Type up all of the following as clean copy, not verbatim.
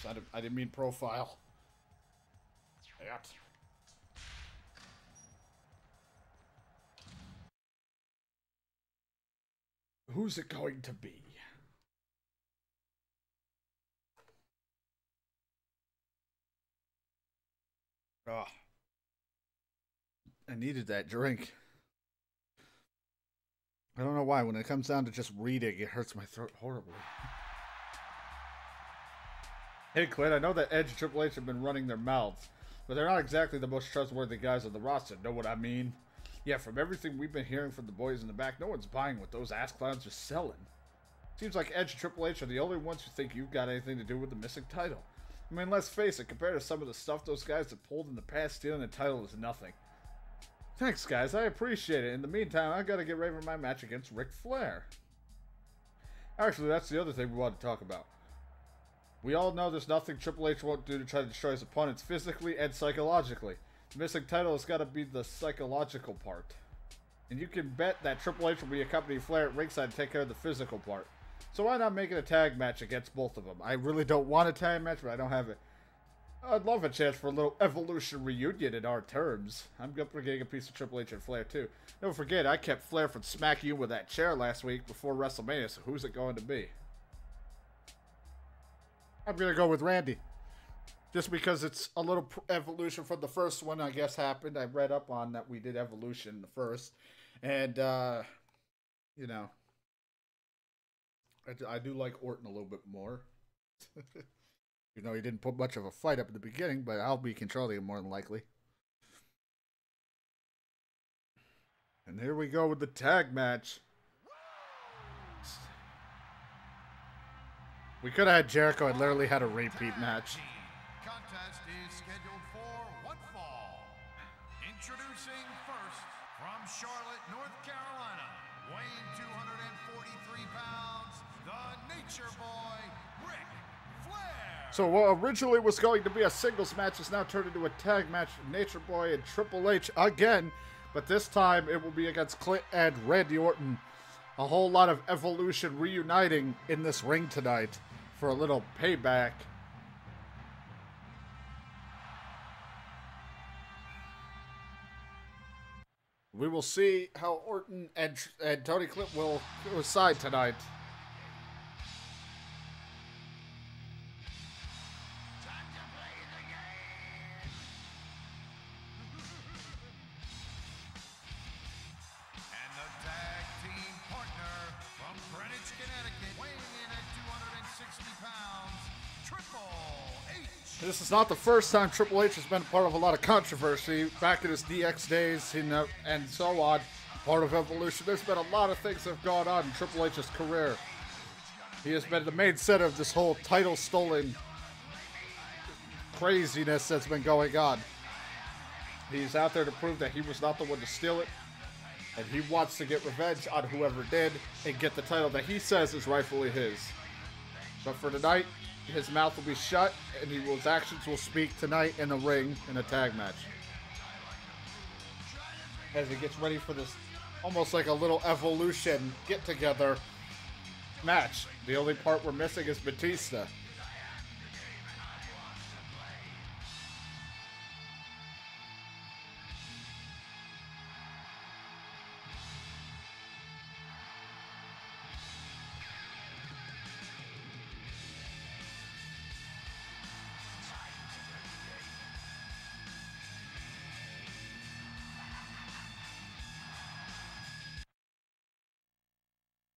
Oops, I didn't mean profile. That. Who's it going to be? Oh, I needed that drink. I don't know why. When it comes down to just reading, it hurts my throat horribly. Hey, Clint, I know that Edge and Triple H have been running their mouths, but they're not exactly the most trustworthy guys on the roster. Know what I mean? Yeah, from everything we've been hearing from the boys in the back, no one's buying what those ass clowns are selling. Seems like Edge and Triple H are the only ones who think you've got anything to do with the missing title. I mean, let's face it, compared to some of the stuff those guys have pulled in the past, stealing the title is nothing. Thanks, guys. I appreciate it. In the meantime, I gotta get ready for my match against Ric Flair. Actually, that's the other thing we want to talk about. We all know there's nothing Triple H won't do to try to destroy his opponents physically and psychologically. The missing title has got to be the psychological part. And you can bet that Triple H will be accompanying Flair at ringside to take care of the physical part. So why not make it a tag match against both of them? I really don't want a tag match, but I don't have it. I'd love a chance for a little Evolution reunion in our terms. I'm up for getting a piece of Triple H and Flair too. Don't forget, I kept Flair from smacking you with that chair last week before WrestleMania, so who's it going to be? I'm going to go with Randy. Just because it's a little evolution from the first one, I guess, happened. I read up on that we did Evolution the first. And, you know, I do like Orton a little bit more. You know, he didn't put much of a fight up at the beginning, but I'll be controlling him more than likely. And here we go with the tag match. We could have had Jericho and literally had a repeat match. Contest is scheduled for one fall. Introducing first from Charlotte, North Carolina, weighing 243 pounds, the Nature Boy, Ric Flair. So what originally was going to be a singles match is now turned into a tag match with Nature Boy and Triple H again, but this time it will be against Clint and Randy Orton. A whole lot of Evolution reuniting in this ring tonight for a little payback. We will see how Orton and Tony Khan will side tonight. Time to play the game. And the tag team partner from Greenwich, Connecticut, weighing in at 260 pounds, Triple H. This is not the first time Triple H has been a part of a lot of controversy. Back in his DX days, and so on, part of Evolution. There's been a lot of things that have gone on in Triple H's career. He has been the main center of this whole title stolen craziness that's been going on. He's out there to prove that he was not the one to steal it, and he wants to get revenge on whoever did and get the title that he says is rightfully his. But for tonight, his mouth will be shut, and his actions will speak tonight in the ring in a tag match. As he gets ready for this, almost like a little Evolution get-together match. The only part we're missing is Batista.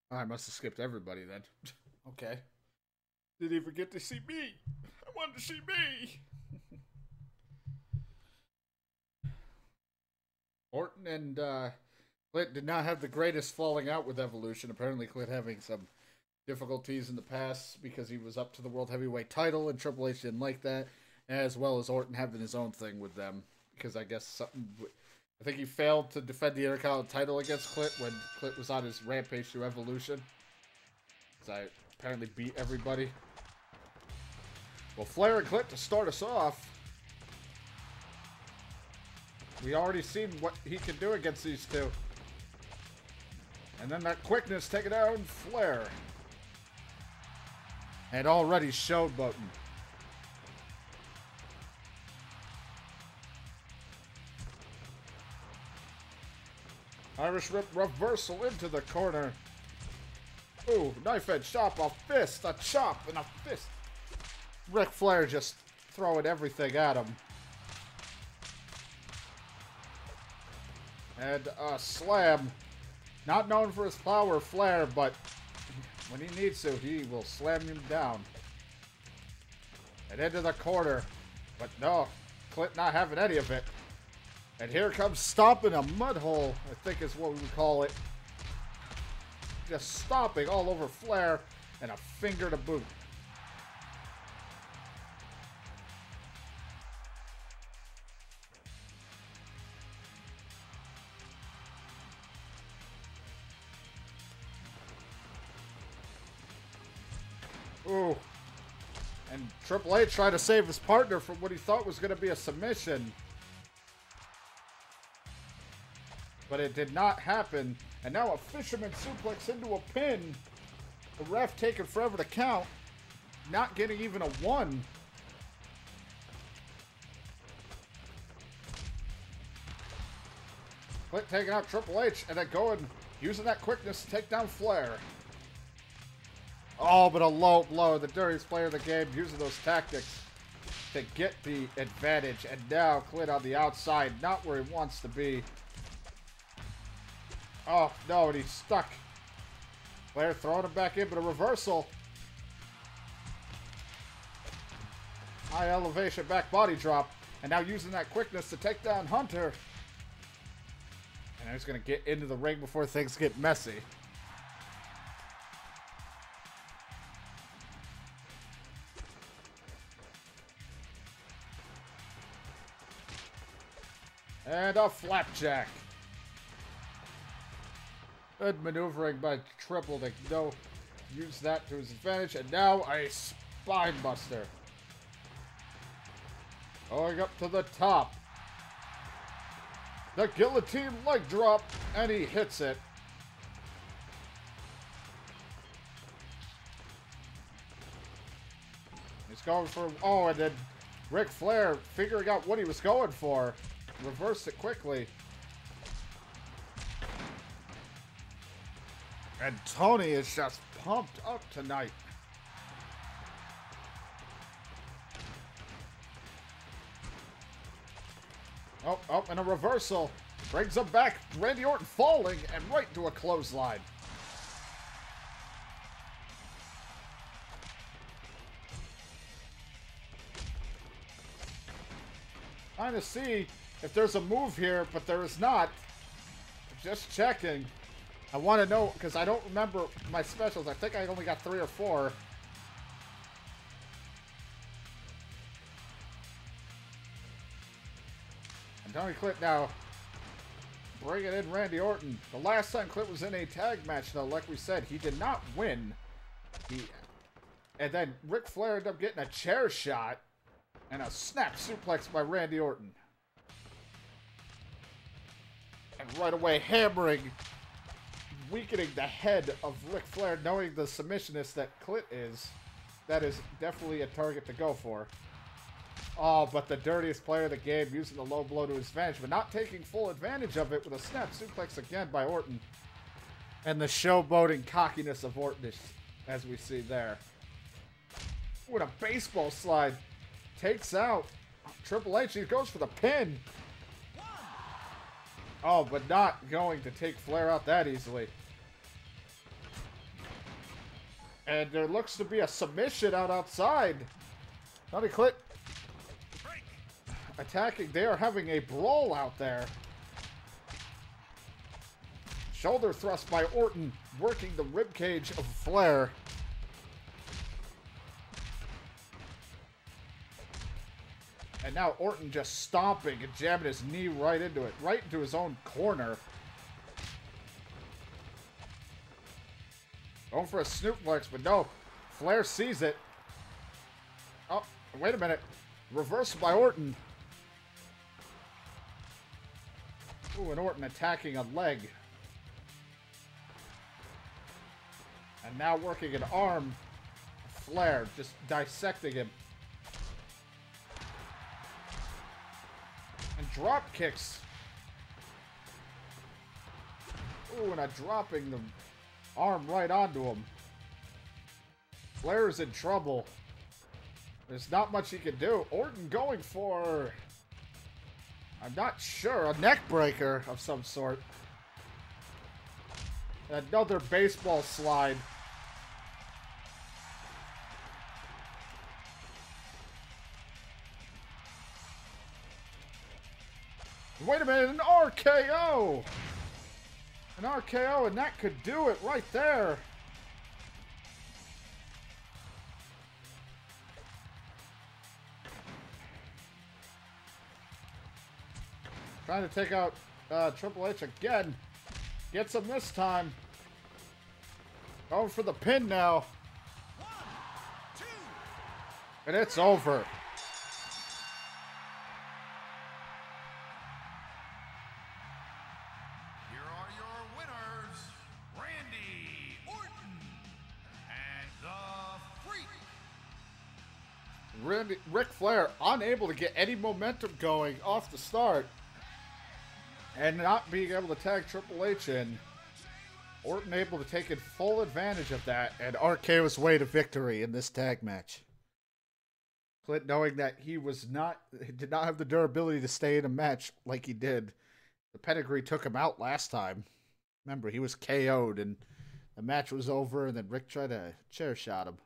I must have skipped everybody then. Okay. Didn't even get to see me. I wanted to see me. Orton and Clint did not have the greatest falling out with Evolution. Apparently Clint having some difficulties in the past because he was up to the World Heavyweight title and Triple H didn't like that, as well as Orton having his own thing with them because I guess something... I think he failed to defend the Intercontinental title against Clint when Clint was on his rampage through Evolution. So I apparently beat everybody. Well, Flair and Clint to start us off. We already seen what he can do against these two. And then that quickness taking down Flair. And already showboating. Irish Whip reversal into the corner. Ooh, knife edge chop, a fist, a chop, and a fist. Ric Flair just throwing everything at him. And a slam. Not known for his power flair, but when he needs to, he will slam him down. And into the corner. But no, Clint not having any of it. And here comes stomping a mud hole, I think is what we would call it. Just stomping all over Flair and a finger to boot. Ooh. And Triple H tried to save his partner from what he thought was going to be a submission. But it did not happen. And now a fisherman suplex into a pin. The ref taking forever to count. Not getting even a 1. Clint taking out Triple H and then going, using that quickness to take down Flair. Oh, but a low blow. The dirtiest player of the game using those tactics to get the advantage. And now Clint on the outside, not where he wants to be. Oh, no, and he's stuck. Flair throwing him back in, but a reversal. High elevation back body drop. And now using that quickness to take down Hunter. And he's going to get into the ring before things get messy. And a flapjack. Good maneuvering by Triple to use that to his advantage. And now a spine buster. Going up to the top. The guillotine leg drop. And he hits it. He's going for... Oh, and then Ric Flair figuring out what he was going for. Reversed it quickly. And Tony is just pumped up tonight. Oh, and a reversal. Brings him back. Randy Orton falling and right to a clothesline. Trying to see if there's a move here, but there is not. Just checking. I want to know, because I don't remember my specials. I think I only got 3 or 4. And Tony Clint now bringing in Randy Orton. The last time Clint was in a tag match, though, like we said, he did not win. And then Ric Flair ended up getting a chair shot and a snap suplex by Randy Orton. And right away hammering, weakening the head of Ric Flair, knowing the submissionist that Clint is. That is definitely a target to go for. Oh, but the dirtiest player of the game using the low blow to his advantage, but not taking full advantage of it with a snap suplex again by Orton. And the showboating cockiness of Orton, as we see there. With a baseball slide. Takes out Triple H. He goes for the pin. Oh, but not going to take Flair out that easily. And there looks to be a submission outside. Tony Clint attacking. They are having a brawl out there. Shoulder thrust by Orton, working the ribcage of Flair. And now Orton just stomping and jamming his knee right into it. Right into his own corner. Going for a snooplex, but no. Flair sees it. Oh, wait a minute. Reversal by Orton. Ooh, and Orton attacking a leg. And now working an arm. Flair just dissecting him. And drop kicks. Ooh, and a dropping the arm right onto him. Flair's in trouble. There's not much he can do. Orton going for, I'm not sure, a neck breaker of some sort. Another baseball slide. Wait a minute, an RKO! An RKO, and that could do it right there. Trying to take out Triple H again. Gets him this time. Going for the pin now. 1, 2. And it's over. Here are your winners, Randy Orton and the Freak. Ric Flair unable to get any momentum going off the start. And not being able to tag Triple H in. Orton able to take full advantage of that and RKO his way to victory in this tag match. Clint, knowing that he did not have the durability to stay in a match like he did. The pedigree took him out last time. Remember, he was KO'd and the match was over, and then Rick tried to chair shot him.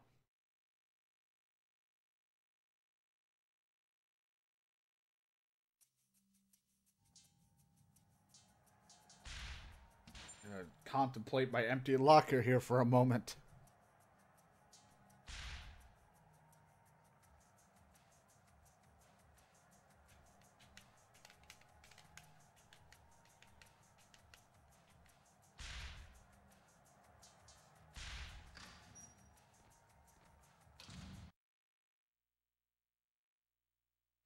Contemplate my empty locker here for a moment.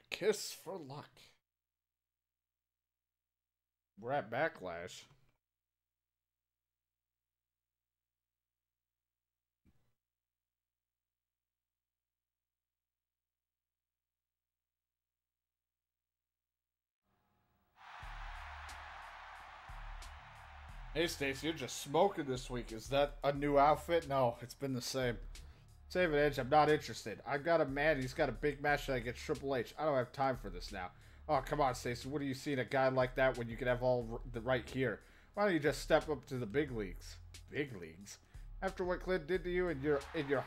Kiss for luck. We're at Backlash. Hey Stacey, you're just smoking this week. Is that a new outfit? No, it's been the same. Save it, Edge. I'm not interested. I've got a man. He's got a big match that I get Triple H. I don't have time for this now. Oh, come on, Stacey. What are you seeing a guy like that when you can have all the right here? Why don't you just step up to the big leagues? Big leagues? After what Clint did to you in your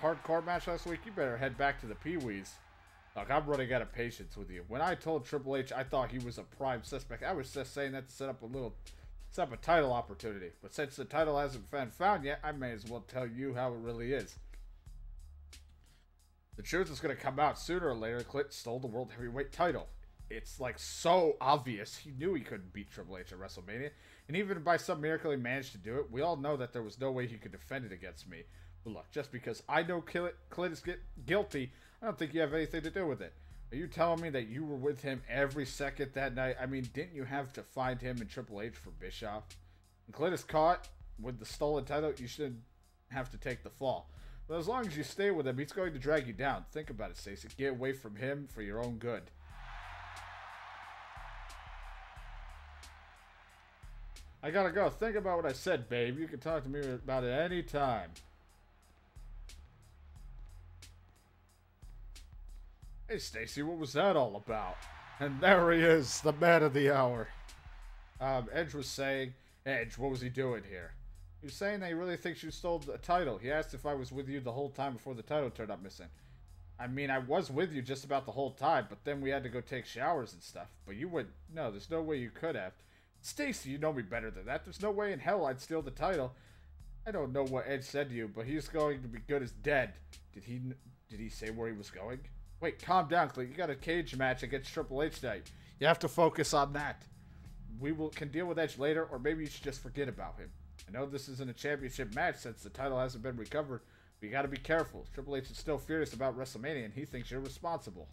hardcore match last week, you better head back to the Pee-wees. Look, I'm running out of patience with you. When I told Triple H I thought he was a prime suspect, I was just saying that to set up a title opportunity. But since the title hasn't been found yet, I may as well tell you how it really is. The truth is going to come out sooner or later. Clint stole the World Heavyweight title. It's like so obvious. He knew he couldn't beat Triple H at WrestleMania. And even by some miracle he managed to do it, we all know that there was no way he could defend it against me. But look, just because I know Clint is guilty, I don't think you have anything to do with it. Are you telling me that you were with him every second that night? I mean, didn't you have to find him and Triple H for Bischoff? When Clint is caught with the stolen title, you shouldn't have to take the fall. But as long as you stay with him, he's going to drag you down. Think about it, Stacey. Get away from him for your own good. I gotta go. Think about what I said, babe. You can talk to me about it any time. Hey, Stacey, what was that all about? And there he is, the man of the hour. Edge was saying, Edge, what was he doing here? He was saying that he really thinks you stole the title. He asked if I was with you the whole time before the title turned up missing. I mean, I was with you just about the whole time, but then we had to go take showers and stuff. But you wouldn't. No, there's no way you could have. Stacey, you know me better than that. There's no way in hell I'd steal the title. I don't know what Edge said to you, but he's going to be good as dead. Did he say where he was going? Wait, calm down, Clint. You got a cage match against Triple H tonight. You have to focus on that. We can deal with Edge later, or maybe you should just forget about him. I know this isn't a championship match since the title hasn't been recovered, but you got to be careful. Triple H is still furious about WrestleMania, and he thinks you're responsible.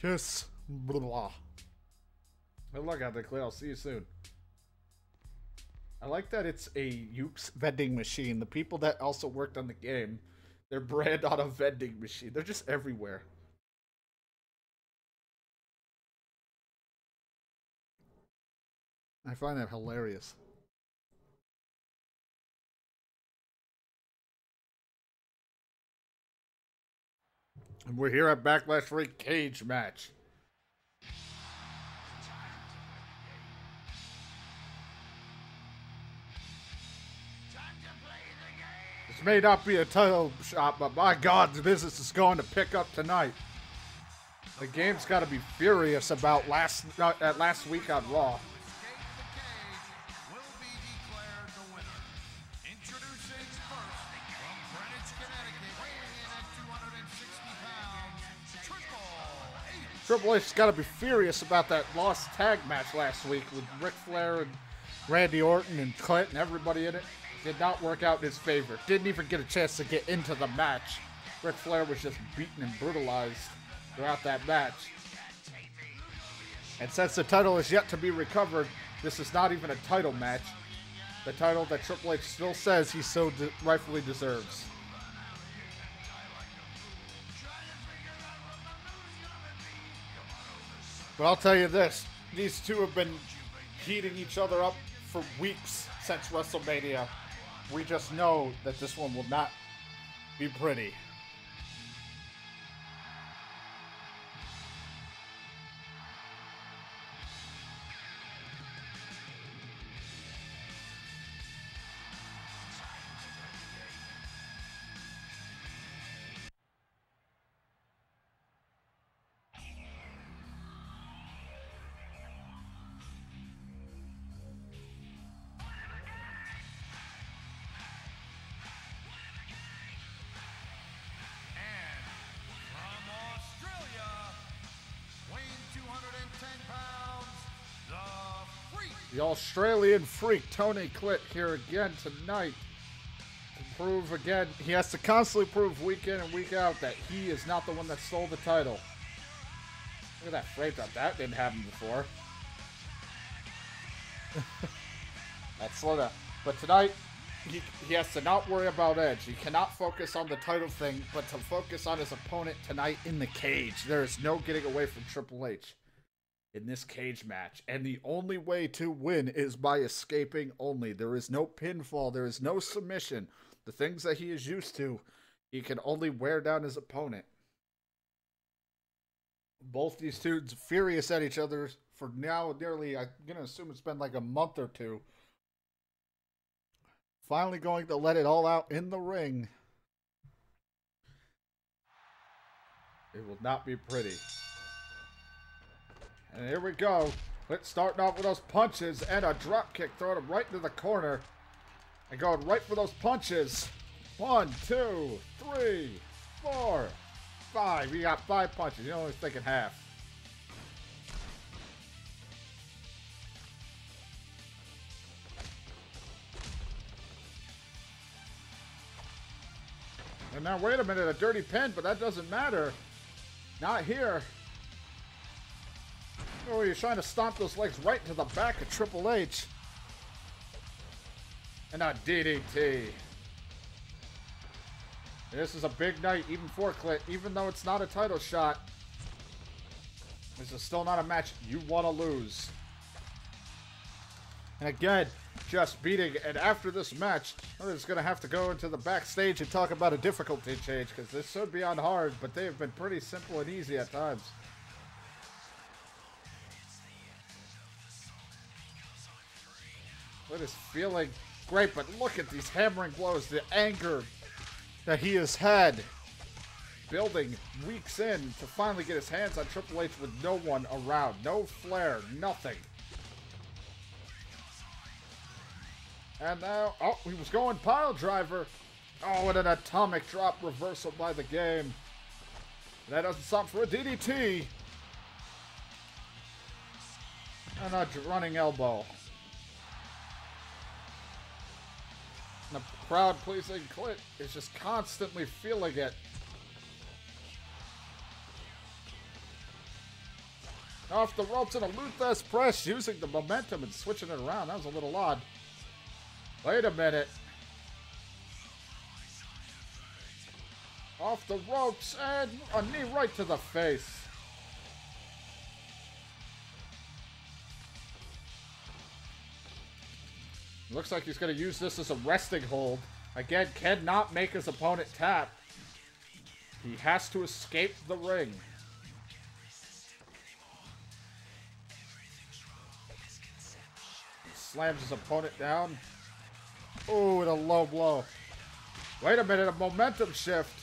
Kiss. Blah, blah. Good luck out there, Clay. I'll see you soon. I like that it's a Yuke's vending machine. The people that also worked on the game, their brand on a vending machine. They're just everywhere. I find that hilarious. And we're here at Backlash for a cage match. This may not be a title shot, but my God, the business is going to pick up tonight. The game's got to be furious about last week on Raw. Triple H's got to be furious about that lost tag match last week with Ric Flair and Randy Orton and Clint and everybody in it. Did not work out in his favor. Didn't even get a chance to get into the match. Ric Flair was just beaten and brutalized throughout that match. And since the title is yet to be recovered, this is not even a title match. The title that Triple H still says he so rightfully deserves. But I'll tell you this, these two have been heating each other up for weeks since WrestleMania. We just know that this one will not be pretty. The Australian freak, Tony Clint, here again tonight to prove again, he has to constantly prove week in and week out that he is not the one that stole the title. Look at that frame drop. That didn't happen before. That's slow down. But tonight, he has to not worry about Edge. He cannot focus on the title thing, but to focus on his opponent tonight in the cage. There is no getting away from Triple H in this cage match, and the only way to win is by escaping only. There is no pinfall, there is no submission. The things that he is used to, he can only wear down his opponent. Both these dudes furious at each other for now nearly, I'm gonna assume it's been like a month or two. Finally going to let it all out in the ring. It will not be pretty. And here we go. Let's start off with those punches and a drop kick, throwing him right into the corner. And going right for those punches. 1, 2, 3, 4, 5. You got 5 punches. You're only thinking half. And now, wait a minute, a dirty pin, but that doesn't matter. Not here. Oh, you're trying to stomp those legs right into the back of Triple H. And a DDT. This is a big night, even for Clint. Even though it's not a title shot, this is still not a match you want to lose. And again, just beating. And after this match, we're just going to have to go into the backstage and talk about a difficulty change, because this should be on hard, but they have been pretty simple and easy at times. It is feeling great, but look at these hammering blows, the anger that he has had building weeks in to finally get his hands on Triple H with no one around. No Flair, nothing. And now, oh, he was going pile driver. Oh, and an atomic drop reversal by the game. That doesn't stop for a DDT. And a running elbow. The crowd-pleasing Clint is just constantly feeling it. Off the ropes and a Luthes press, using the momentum and switching it around. That was a little odd. Wait a minute. Off the ropes and a knee right to the face. Looks like he's going to use this as a resting hold. Again, cannot make his opponent tap. He has to escape the ring. He slams his opponent down. Ooh, and a low blow. Wait a minute, a momentum shift.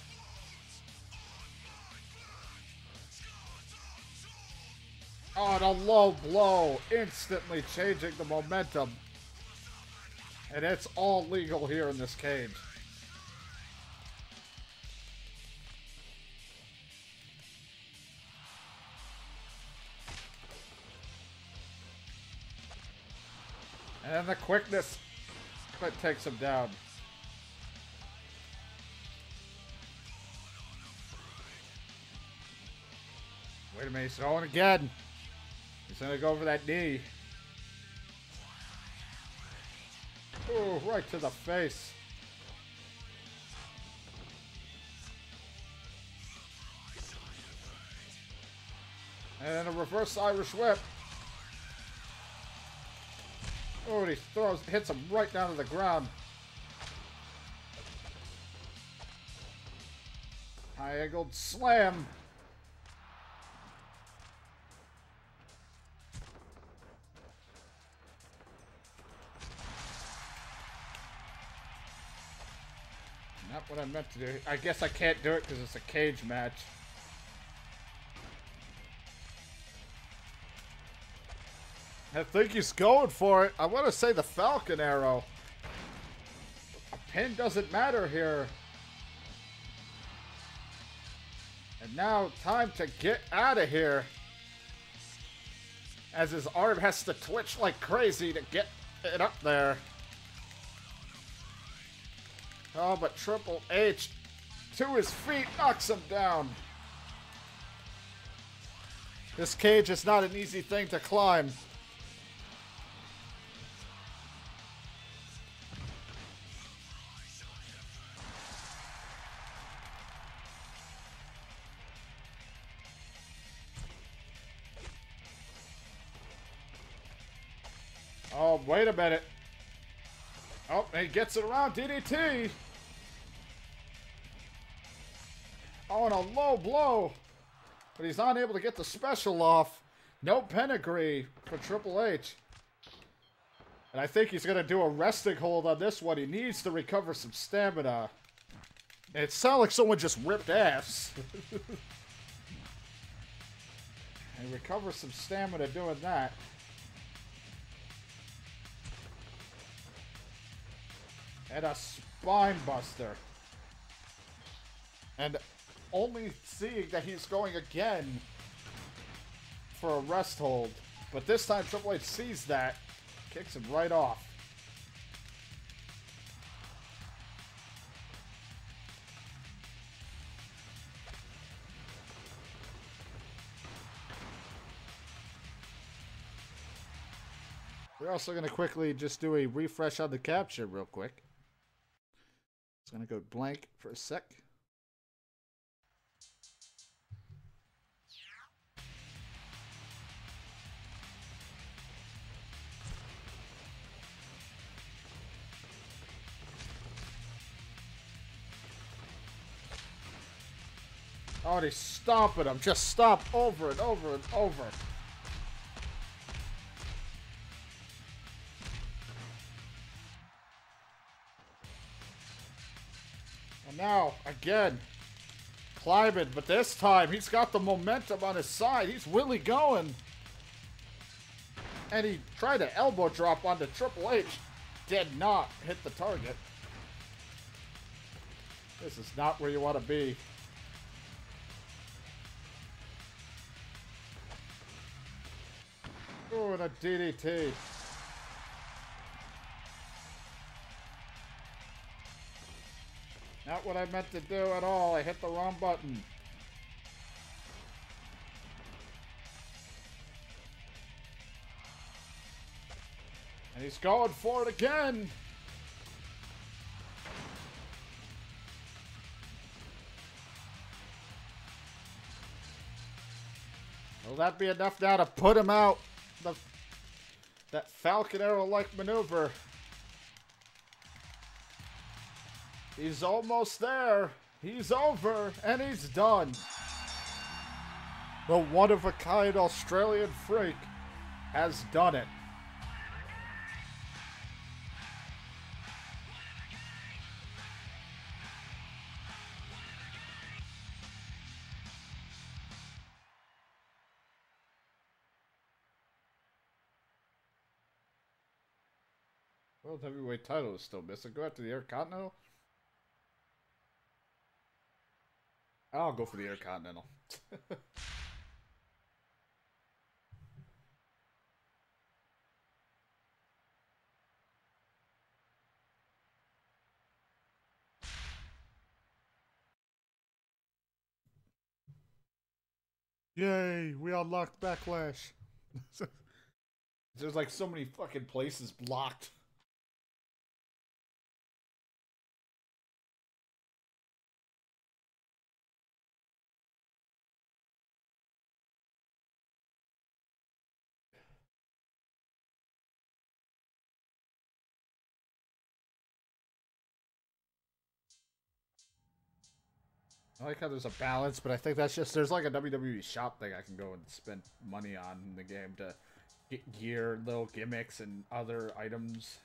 Oh, and a low blow. Instantly changing the momentum. And it's all legal here in this cage. And then the quickness that takes him down. Wait a minute, he's going again. He's gonna go for that knee. Ooh, right to the face. And a reverse Irish whip. Oh, and he hits him right down to the ground. High angled slam. Not what I meant to do. I guess I can't do it because it's a cage match. I think he's going for it. I want to say the Falcon Arrow. A pin doesn't matter here. And now, time to get out of here. As his arm has to twitch like crazy to get it up there. Oh, but Triple H, to his feet, knocks him down. This cage is not an easy thing to climb. Oh, wait a minute. Oh, and he gets it around DDT. Oh, and a low blow. But he's not able to get the special off. No pedigree for Triple H. And I think he's going to do a resting hold on this one. He needs to recover some stamina. It sounds like someone just ripped ass. And recover some stamina doing that. And a spine buster. And only seeing that he's going again for a rest hold. But this time Triple H sees that. Kicks him right off. We're also going to quickly just do a refresh on the capture real quick. It's going to go blank for a sec. Oh, and he's stomping him. Just stomp over and over and over. And now, again, climbing. But this time, he's got the momentum on his side. He's really going. And he tried an elbow drop onto Triple H. Did not hit the target. This is not where you want to be. Oh, and a DDT. Not what I meant to do at all. I hit the wrong button. And he's going for it again. Will that be enough now to put him out? That Falcon Arrow-like maneuver. He's almost there. He's over, and he's done. The one-of-a-kind Australian freak has done it. World Heavyweight title is still missing. Go after the Intercontinental? I'll go for the Intercontinental. Yay, we unlocked Backlash. There's like so many fucking places blocked. I like how there's a balance, but I think that's just, there's like a WWE shop thing I can go and spend money on in the game to get gear, little gimmicks, and other items.